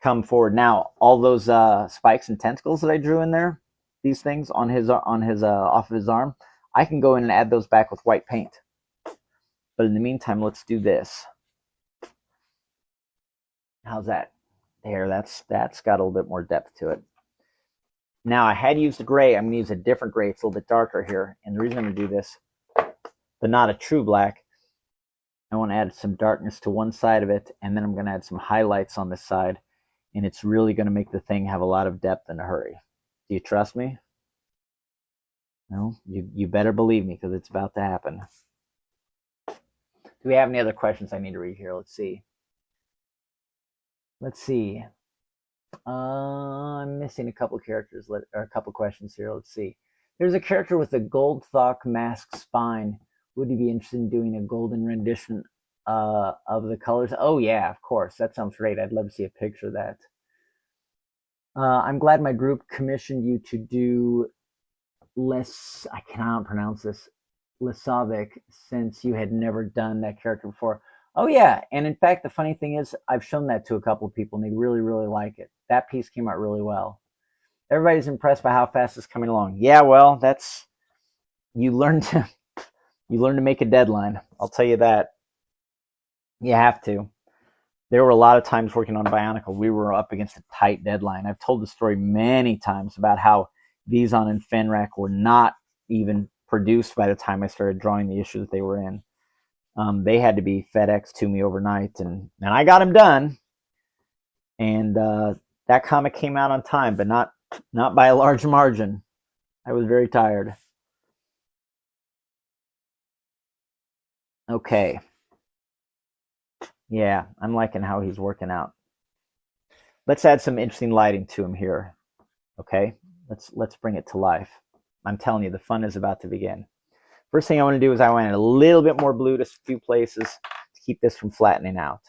Come forward. Now, all those spikes and tentacles that I drew in there, these things on his off of his arm, I can go in and add those back with white paint. But in the meantime, let's do this. How's that? There, that's got a little bit more depth to it. Now, I had used a gray. I'm going to use a different gray. It's a little bit darker here. And the reason I'm going to do this, but not a true black, I want to add some darkness to one side of it, and then I'm going to add some highlights on this side, and it's really going to make the thing have a lot of depth in a hurry. Do you trust me? No? You better believe me, because it's about to happen. Do we have any other questions I need to read here? Let's see. I'm missing a couple characters, or a couple questions here. Let's see. There's a character with a gold thock mask spine. Would you be interested in doing a golden rendition of the colors? Oh yeah, of course. That sounds great. I'd love to see a picture of that. I'm glad my group commissioned you to do I cannot pronounce this, Lesovic, since you had never done that character before. Oh yeah, and in fact, the funny thing is, I've shown that to a couple of people, and they really, really like it. That piece came out really well. Everybody's impressed by how fast it's coming along. Yeah, well, that's you learn to make a deadline. I'll tell you that. You have to. There were a lot of times working on Bionicle, we were up against a tight deadline. I've told the story many times about how Vizon and Fenrak were not even produced by the time I started drawing the issue that they were in. They had to be FedEx to me overnight, and I got them done. And that comic came out on time, but not by a large margin. I was very tired. Okay. Yeah, I'm liking how he's working out. Let's add some interesting lighting to him here. Okay, let's bring it to life. I'm telling you, the fun is about to begin. First thing I want to do is I want to add a little bit more blue to a few places to keep this from flattening out.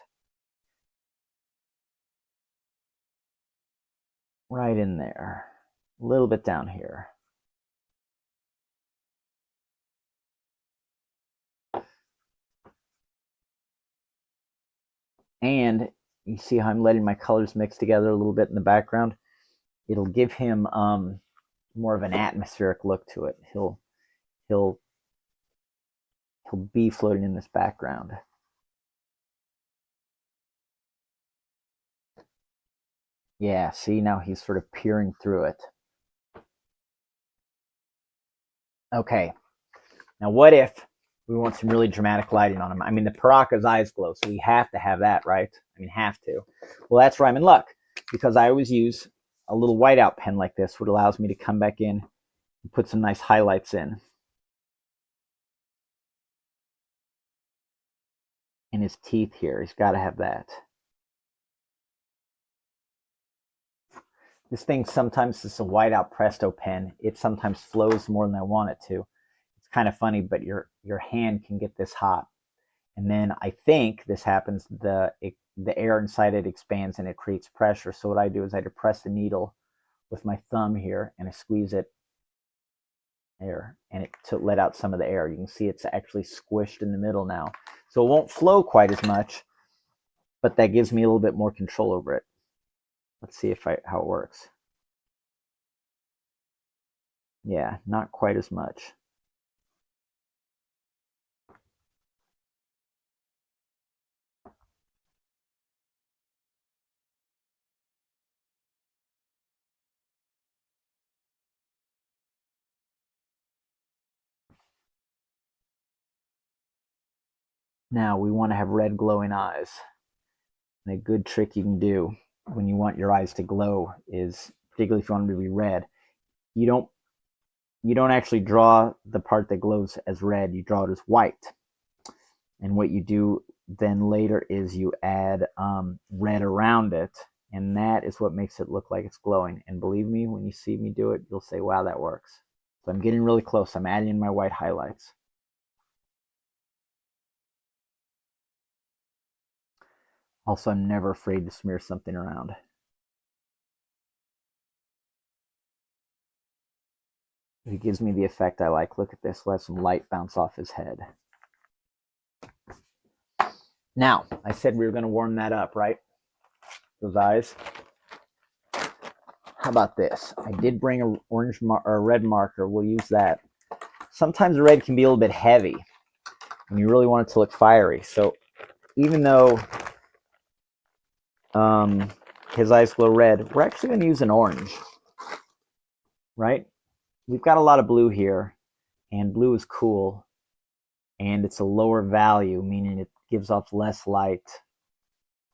Right in there. A little bit down here. And you see how I'm letting my colors mix together a little bit in the background? It'll give him more of an atmospheric look to it. He'll be floating in this background. Yeah, see, now he's sort of peering through it. Okay, now what if we want some really dramatic lighting on him? I mean, the Piraka's eyes glow, so we have to have that, right? I mean, have to. Well, that's where I'm in luck, because I always use a little whiteout pen like this, which allows me to come back in and put some nice highlights in. And his teeth here, he's got to have that. This thing sometimes is a whiteout Presto pen. It sometimes flows more than I want it to. It's kind of funny, but your hand can get this hot. And then I think this happens, the air inside it expands and it creates pressure. So what I do is I depress the needle with my thumb here and I squeeze it there, and it to let out some of the air. You can see it's actually squished in the middle now. So it won't flow quite as much, but that gives me a little bit more control over it. Let's see how it works. Yeah, not quite as much. Now we want to have red glowing eyes. And a good trick you can do when you want your eyes to glow is, particularly if you want them to be red, you don't actually draw the part that glows as red, you draw it as white. And what you do then later is you add red around it, and that is what makes it look like it's glowing. And believe me, when you see me do it, you'll say, wow, that works. So I'm getting really close. I'm adding in my white highlights. Also, I'm never afraid to smear something around. It gives me the effect I like. Look at this. Let some light bounce off his head. Now, I said we were going to warm that up, right? Those eyes. How about this? I did bring a orange or a red marker. We'll use that. Sometimes the red can be a little bit heavy, and you really want it to look fiery. So even though his eyes glow red, we're actually going to use an orange, right? We've got a lot of blue here, and blue is cool, and it's a lower value, meaning it gives off less light.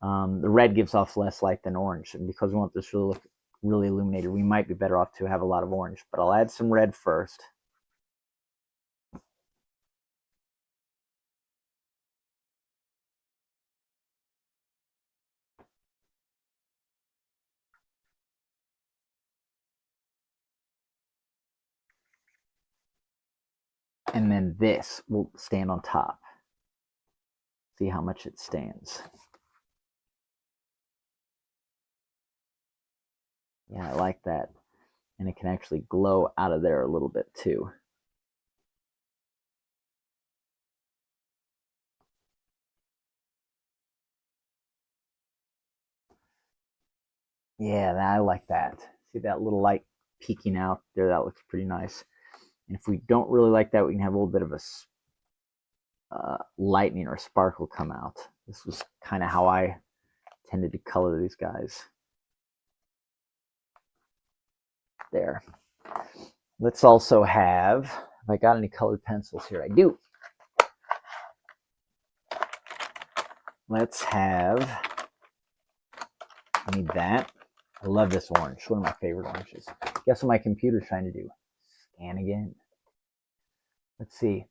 The red gives off less light than orange, and because we want this to look really illuminated, we might be better off to have a lot of orange. But I'll add some red first. And then this will stand on top. See how much it stands. Yeah, I like that. And it can actually glow out of there a little bit too. Yeah, I like that. See that little light peeking out there? That looks pretty nice. And if we don't really like that, we can have a little bit of a lightning or sparkle come out. This was kind of how I tended to color these guys. There. Let's also have, if I got any colored pencils here, I do. Let's have, I need that. I love this orange, one of my favorite oranges. Guess what my computer's trying to do? Scan again. Let's see.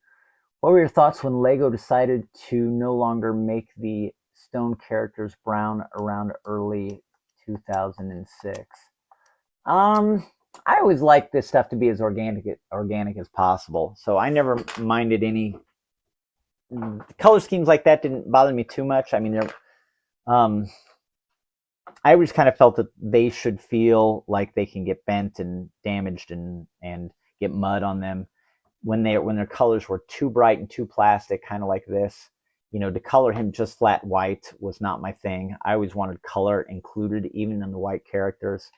What were your thoughts when Lego decided to no longer make the stone characters brown around early 2006? I always like this stuff to be as organic as possible, so I never minded any color schemes like that. Didn't bother me too much. I mean, I always kind of felt that they should feel like they can get bent and damaged and get mud on them when their colors were too bright and too plastic, kind of like this. You know, to color him just flat white was not my thing. I always wanted color included, even in the white characters.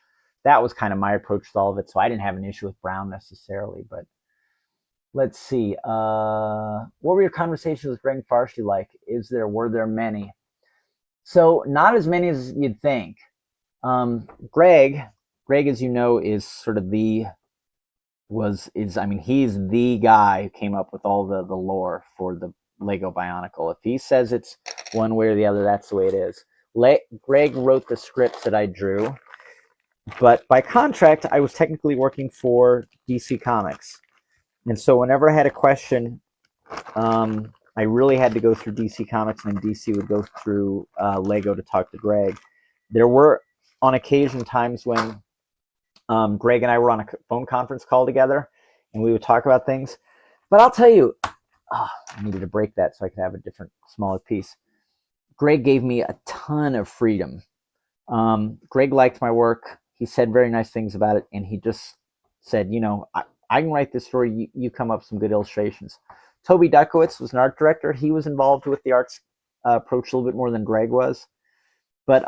That was kind of my approach to all of it, so I didn't have an issue with brown necessarily. But let's see. What were your conversations with Greg Farshey like? Were there many? So not as many as you'd think. Greg, as you know, is sort of he's the guy who came up with all the lore for the Lego Bionicle. If he says it's one way or the other, that's the way it is. Greg wrote the scripts that I drew, but by contract, I was technically working for DC Comics. And so whenever I had a question, I really had to go through DC Comics, and then DC would go through Lego to talk to Greg. There were, on occasion, times when Greg and I were on a phone conference call together, and we would talk about things. But I'll tell you, I needed to break that so I could have a different, smaller piece. Greg gave me a ton of freedom. Greg liked my work. He said very nice things about it, and he just said, I can write this story. You come up with some good illustrations. Toby Duckowitz was an art director. He was involved with the arts approach a little bit more than Greg was. But,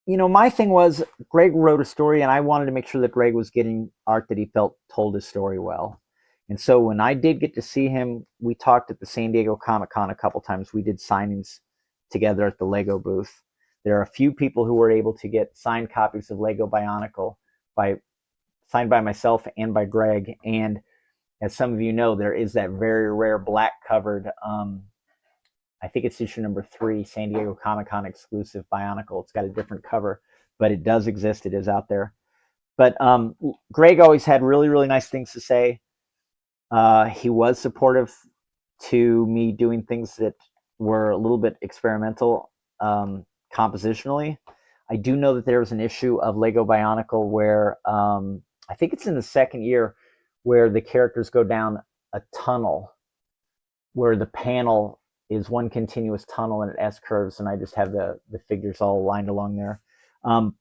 my thing was Greg wrote a story, and I wanted to make sure that Greg was getting art that he felt told his story well. And so when I did get to see him, we talked at the San Diego Comic-Con a couple times. We did signings together at the Lego booth. There are a few people who were able to get signed copies of Lego Bionicle signed by myself and by Greg. And as some of you know, there is that very rare black covered, I think it's issue number 3, San Diego Comic-Con exclusive Bionicle. It's got a different cover, but it does exist. It is out there. But Greg always had really, really nice things to say. He was supportive to me doing things that were a little bit experimental compositionally. I do know that there was an issue of Lego Bionicle where I think it's in the second year where the characters go down a tunnel where the panel is one continuous tunnel and it S curves, and I just have the figures all lined along there.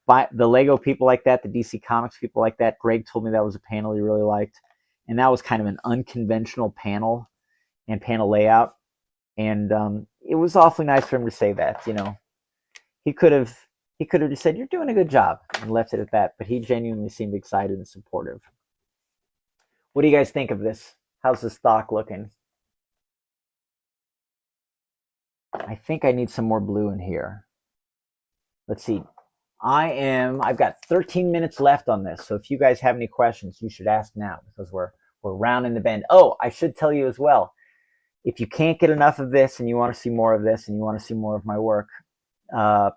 By the Lego people like that, the DC Comics people like that, Greg told me that was a panel he really liked. And that was kind of an unconventional panel and panel layout. And it was awfully nice for him to say that. He could have just said, "You're doing a good job," and left it at that. But he genuinely seemed excited and supportive. What do you guys think of this? How's the stock looking? I think I need some more blue in here. Let's see. I've got 13 minutes left on this. So if you guys have any questions, you should ask now because we're rounding the bend. Oh, I should tell you as well, if you can't get enough of this and you want to see more of this and you want to see more of my work,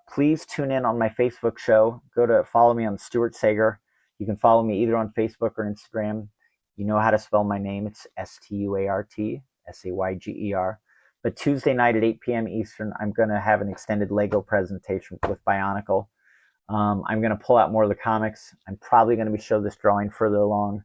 please tune in on my Facebook show. Go to follow me on Stuart Sayger. You can follow me either on Facebook or Instagram. You know how to spell my name. It's Stuart Sayger. But Tuesday night at 8 p.m. Eastern, I'm going to have an extended Lego presentation with Bionicle. I'm going to pull out more of the comics. I'm probably going to be showing this drawing further along.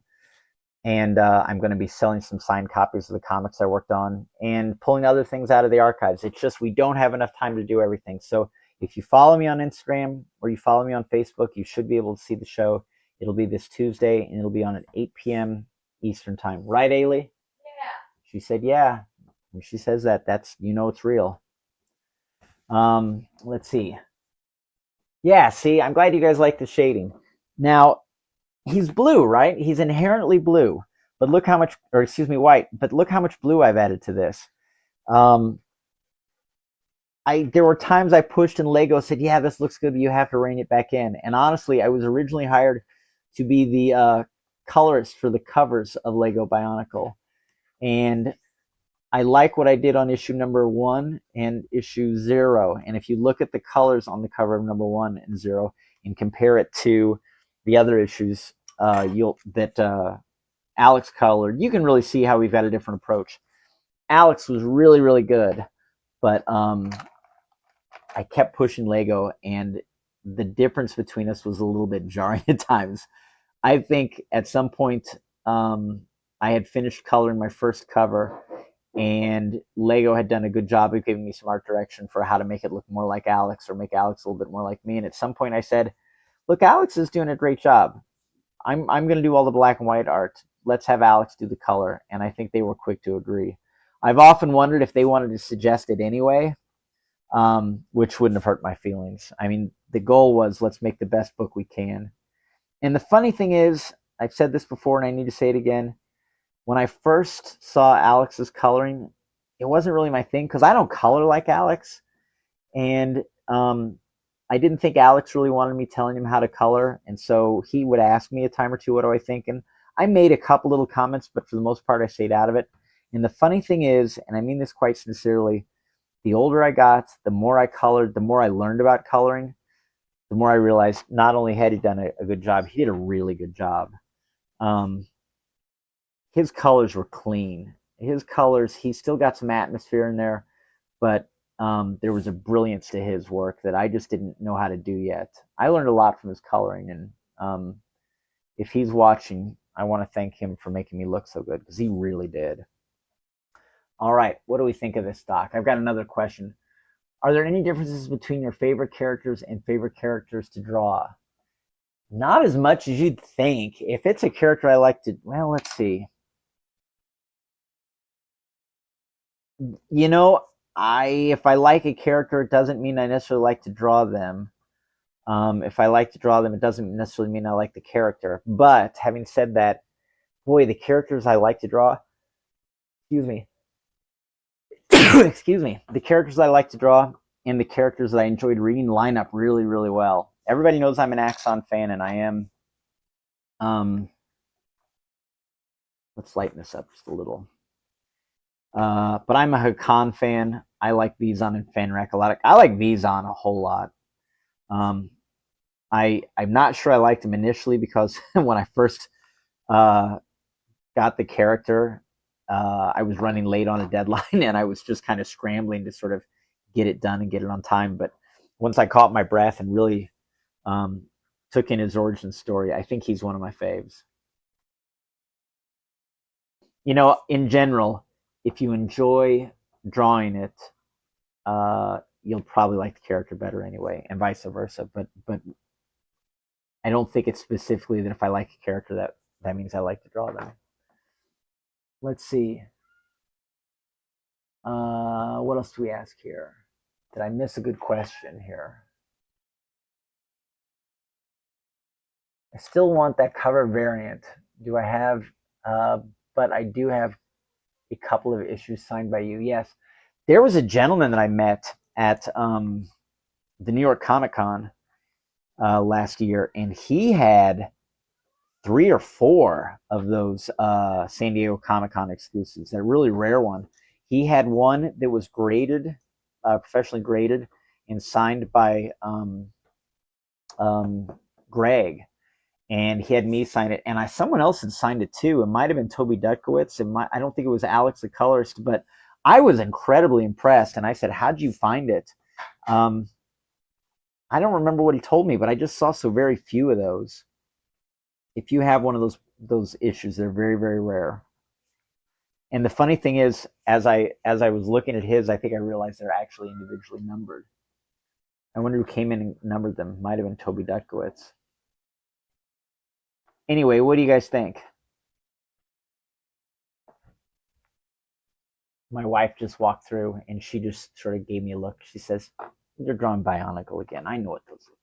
And I'm going to be selling some signed copies of the comics I worked on and pulling other things out of the archives. It's just we don't have enough time to do everything. So If you follow me on Instagram or you follow me on Facebook, you should be able to see the show. It'll be this Tuesday, and it'll be on at 8 p.m. Eastern time. Right, Ailey? Yeah. She said, yeah. When she says that, that's, you know, it's real. Let's see. Yeah, see, I'm glad you guys like the shading. Now, he's blue, right? He's inherently blue. But look how much, or excuse me, white. But look how much blue I've added to this. There were times I pushed and Lego said, yeah, this looks good, but you have to rein it back in. And honestly, I was originally hired to be the colorist for the covers of Lego Bionicle. And I like what I did on issue number 1 and issue 0. And if you look at the colors on the cover of number 1 and 0 and compare it to the other issues Alex colored, you can really see how we've got a different approach. Alex was really, really good, but I kept pushing Lego, and the difference between us was a little bit jarring at times. I think at some point I had finished coloring my first cover, and Lego had done a good job of giving me some art direction for how to make it look more like Alex or make Alex a little bit more like me. And at some point I said, look, Alex is doing a great job. I'm going to do all the black and white art. Let's have Alex do the color. And I think they were quick to agree. I've often wondered if they wanted to suggest it anyway, which wouldn't have hurt my feelings. I mean, the goal was, let's make the best book we can. And the funny thing is, I've said this before and I need to say it again, when I first saw Alex's coloring, it wasn't really my thing because I don't color like Alex. And I didn't think Alex really wanted me telling him how to color. And so he would ask me a time or two, what do I think? And I made a couple little comments, but for the most part, I stayed out of it. And the funny thing is, and I mean this quite sincerely, the older I got, the more I colored, the more I learned about coloring, the more I realized not only had he done a good job, he did a really good job. His colors were clean. His colors, he still got some atmosphere in there, but there was a brilliance to his work that I just didn't know how to do yet. I learned a lot from his coloring, and if he's watching, I want to thank him for making me look so good, because he really did. All right, what do we think of this, Doc? I've got another question. Are there any differences between your favorite characters and favorite characters to draw? Not as much as you'd think. If it's a character I like to, well, let's see. You know, if I like a character, it doesn't mean I necessarily like to draw them. If I like to draw them, it doesn't necessarily mean I like the character. But having said that, boy, the characters I like to draw, excuse me, excuse me, the characters I like to draw and the characters that I enjoyed reading line up really, really well. Everybody knows I'm an Axon fan, and I am. Let's lighten this up just a little. But I'm a Hakan fan. I like Vizon and Fenrek a lot. I like Vizon a whole lot. I'm not sure I liked him initially because when I first got the character, I was running late on a deadline and I was just kind of scrambling to sort of get it done and get it on time. But once I caught my breath and really took in his origin story, I think he's one of my faves. You know, in general, if you enjoy drawing it, you'll probably like the character better anyway, and vice versa. But I don't think it's specifically that if I like a character that means I like to draw them. Let's see. What else do we ask here? Did I miss a good question here? I still want that cover variant. Do I have? But I do have a couple of issues signed by you. Yes, there was a gentleman that I met at the New York Comic Con last year, and he had 3 or 4 of those San Diego Comic Con exclusives. A really rare one. He had one that was graded, professionally graded, and signed by Greg. And he had me sign it, and someone else had signed it too. It might have been Toby Dutkowitz. I don't think it was Alex the colorist, but I was incredibly impressed. And I said, "How'd you find it?" I don't remember what he told me, but I just saw so very few of those. If you have one of those issues, they're very, very rare. And the funny thing is, as I was looking at his, I think I realized they're actually individually numbered. I wonder who came in and numbered them. Might have been Toby Dutkowitz. Anyway, what do you guys think? My wife just walked through and she just sort of gave me a look. She says, "You're drawing Bionicle again. I know what those look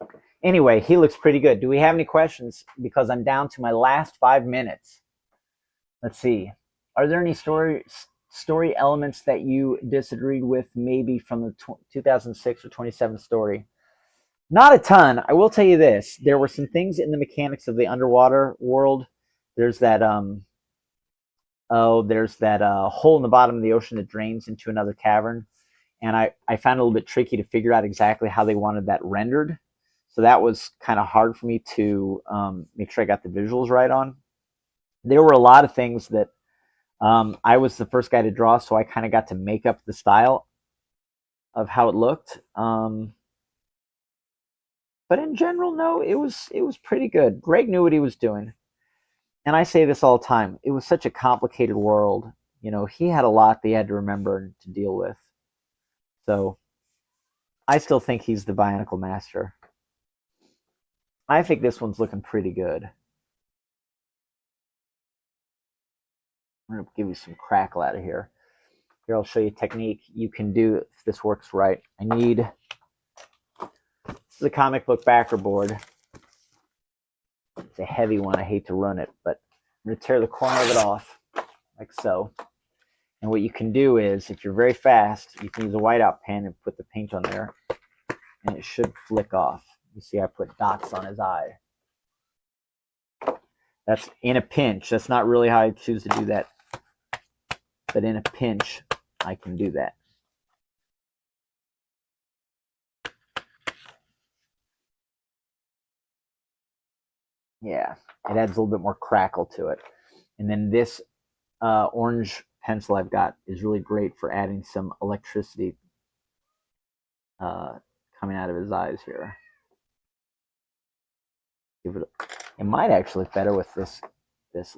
like." Anyway, he looks pretty good. Do we have any questions? Because I'm down to my last 5 minutes. Let's see. Are there any story elements that you disagreed with, maybe from the 2006 or 27 story? Not a ton. I will tell you this. There were some things in the mechanics of the underwater world. There's that hole in the bottom of the ocean that drains into another cavern. And I found it a little bit tricky to figure out exactly how they wanted that rendered. So that was kind of hard for me to make sure I got the visuals right on. There were a lot of things that I was the first guy to draw, so I kind of got to make up the style of how it looked. But in general, no, it was pretty good. Greg knew what he was doing. And I say this all the time. It was such a complicated world. You know, he had a lot that he had to remember and to deal with. So I still think he's the Bionicle master. I think this one's looking pretty good. I'm going to give you some crackle out of here. Here, I'll show you a technique you can do if this works right. This is a comic book backer board. It's a heavy one. I hate to run it, but I'm going to tear the corner of it off, like so. And what you can do is, if you're very fast, you can use a whiteout pen and put the paint on there, and it should flick off. You see I put dots on his eye. That's in a pinch. That's not really how I choose to do that. But in a pinch, I can do that. Yeah, it adds a little bit more crackle to it. And then this orange pencil I've got is really great for adding some electricity coming out of his eyes here. It might actually look better with this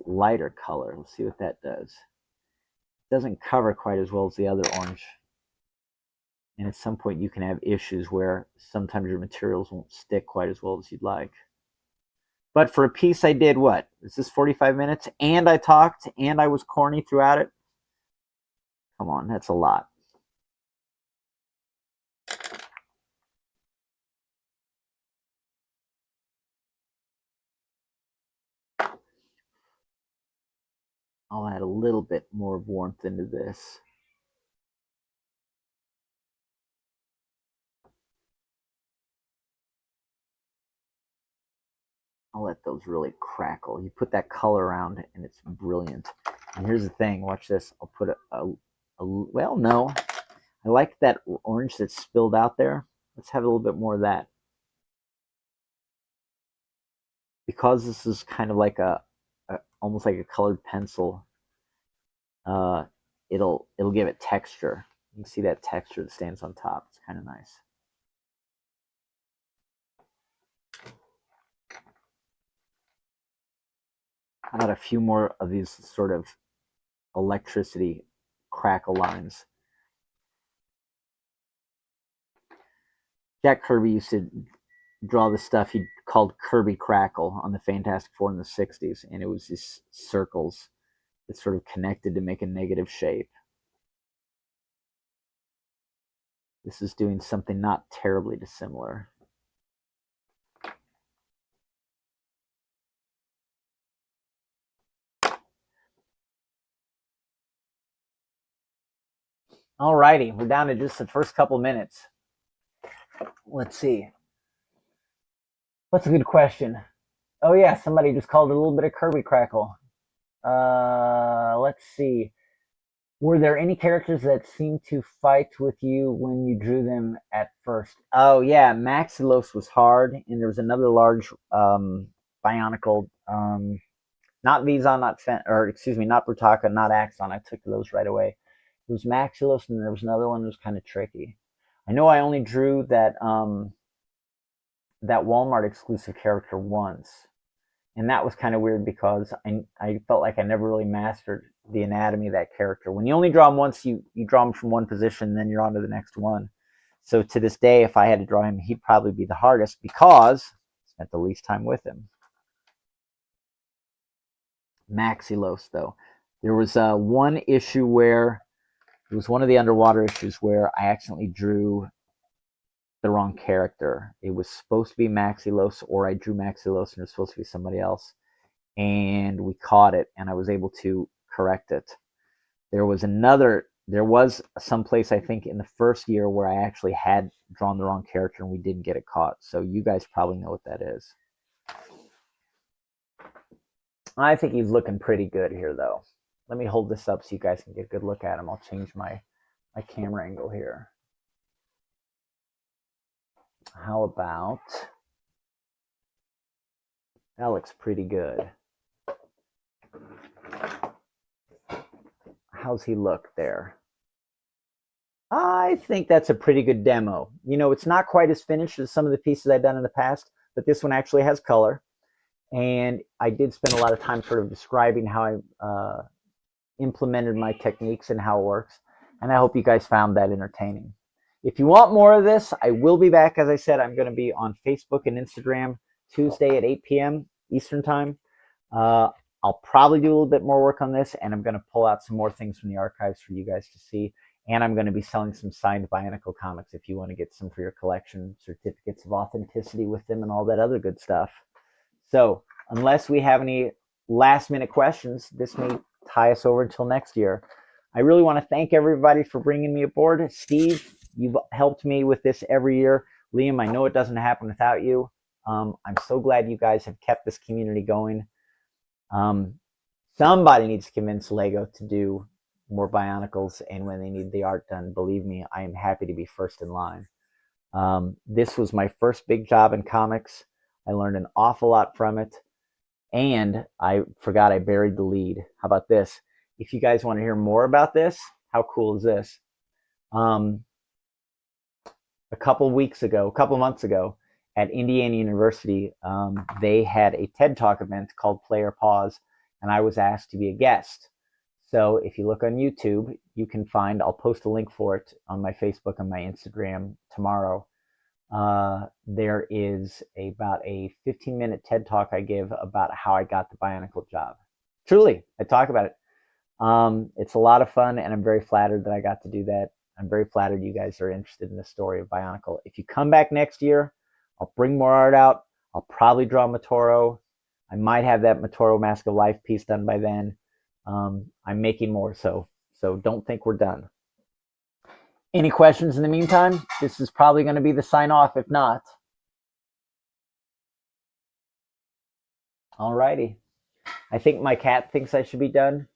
lighter color. Let's see what that does. It doesn't cover quite as well as the other orange. And at some point you can have issues where sometimes your materials won't stick quite as well as you'd like. But for a piece I did what? Is this 45 minutes? And I talked and I was corny throughout it? Come on, that's a lot. I'll add a little bit more warmth into this. I'll let those really crackle. You put that color around and it's brilliant. And here's the thing, watch this. I'll put well, no. I like that orange that's spilled out there. Let's have a little bit more of that. Because this is kind of like almost like a colored pencil, it'll give it texture. You can see that texture that stands on top. It's kind of nice. How about a few more of these sort of electricity crackle lines? Jack Kirby used to draw the stuff he called Kirby Crackle on the Fantastic Four in the 60s, and it was these circles that sort of connected to make a negative shape. This is doing something not terribly dissimilar. Alrighty, we're down to just the first couple minutes. Let's see. What's a good question? Oh yeah, somebody just called it a little bit of Kirby Crackle. Let's see. Were there any characters that seemed to fight with you when you drew them at first? Oh yeah, Maxilos was hard, and there was another large Bionicle. Not Vizon, not not Piraka, not Axon. I took those right away. It was Maxilos, and there was another one that was kind of tricky. I know I only drew that that Walmart exclusive character once, and that was kind of weird because I felt like I never really mastered the anatomy of that character. When you only draw them once, you draw them from one position, then you're on to the next one. So to this day, if I had to draw him, he'd probably be the hardest because I spent the least time with him. Maxillos, though. There was one issue where, it was one of the underwater issues where I accidentally drew the wrong character. It was supposed to be Maxillos, or I drew Maxillos and it was supposed to be somebody else. And we caught it, and I was able to correct it. There was some place, I think, in the first year where I actually had drawn the wrong character and we didn't get it caught. So you guys probably know what that is. I think he's looking pretty good here, though. Let me hold this up so you guys can get a good look at him. I'll change my camera angle here. How about... That looks pretty good. How's he look there? I think that's a pretty good demo. You know, it's not quite as finished as some of the pieces I've done in the past, but this one actually has color. And I did spend a lot of time sort of describing how I implemented my techniques and how it works. And I hope you guys found that entertaining. If you want more of this, I will be back. As I said, I'm going to be on Facebook and Instagram Tuesday at 8 p.m. Eastern Time. I'll probably do a little bit more work on this, and I'm going to pull out some more things from the archives for you guys to see. And I'm going to be selling some signed Bionicle comics if you want to get some for your collection, certificates of authenticity with them and all that other good stuff. So unless we have any last-minute questions, this may tie us over until next year. I really want to thank everybody for bringing me aboard. Steve, you've helped me with this every year. Liam, I know it doesn't happen without you. I'm so glad you guys have kept this community going. Somebody needs to convince Lego to do more Bionicles, and when they need the art done, believe me, I am happy to be first in line. This was my first big job in comics. I learned an awful lot from it, and I forgot I buried the lead. How about this? If you guys want to hear more about this, how cool is this? A couple months ago, at Indiana University, they had a TED Talk event called Play or Pause, and I was asked to be a guest. So if you look on YouTube, you can find, I'll post a link for it on my Facebook and my Instagram tomorrow. There is about a 15-minute TED Talk I give about how I got the Bionicle job. Truly, I talk about it. It's a lot of fun, and I'm very flattered that I got to do that. I'm very flattered you guys are interested in the story of Bionicle. If you come back next year, I'll bring more art out. I'll probably draw Matoro. I might have that Matoro Mask of Life piece done by then. I'm making more, so don't think we're done. Any questions in the meantime? This is probably going to be the sign off, if not. Alrighty. I think my cat thinks I should be done.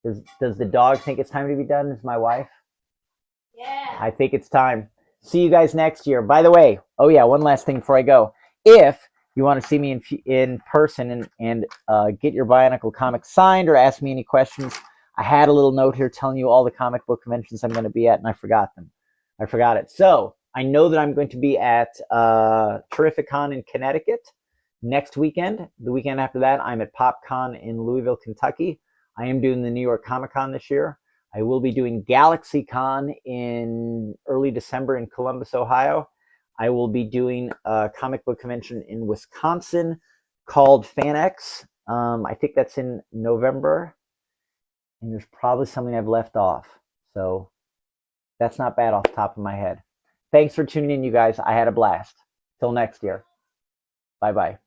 Does the dog think it's time to be done? Is my wife? Yeah. I think it's time. See you guys next year. By the way, oh yeah, one last thing before I go. If you want to see me in person and get your Bionicle comic signed or ask me any questions, I had a little note here telling you all the comic book conventions I'm going to be at, and I forgot them. I forgot it. So I know that I'm going to be at Terrificon in Connecticut next weekend. The weekend after that, I'm at PopCon in Louisville, Kentucky. I am doing the New York Comic Con this year. I will be doing GalaxyCon in early December in Columbus, Ohio. I will be doing a comic book convention in Wisconsin called FanX. I think that's in November. And there's probably something I've left off. So that's not bad off the top of my head. Thanks for tuning in, you guys. I had a blast. Till next year. Bye-bye.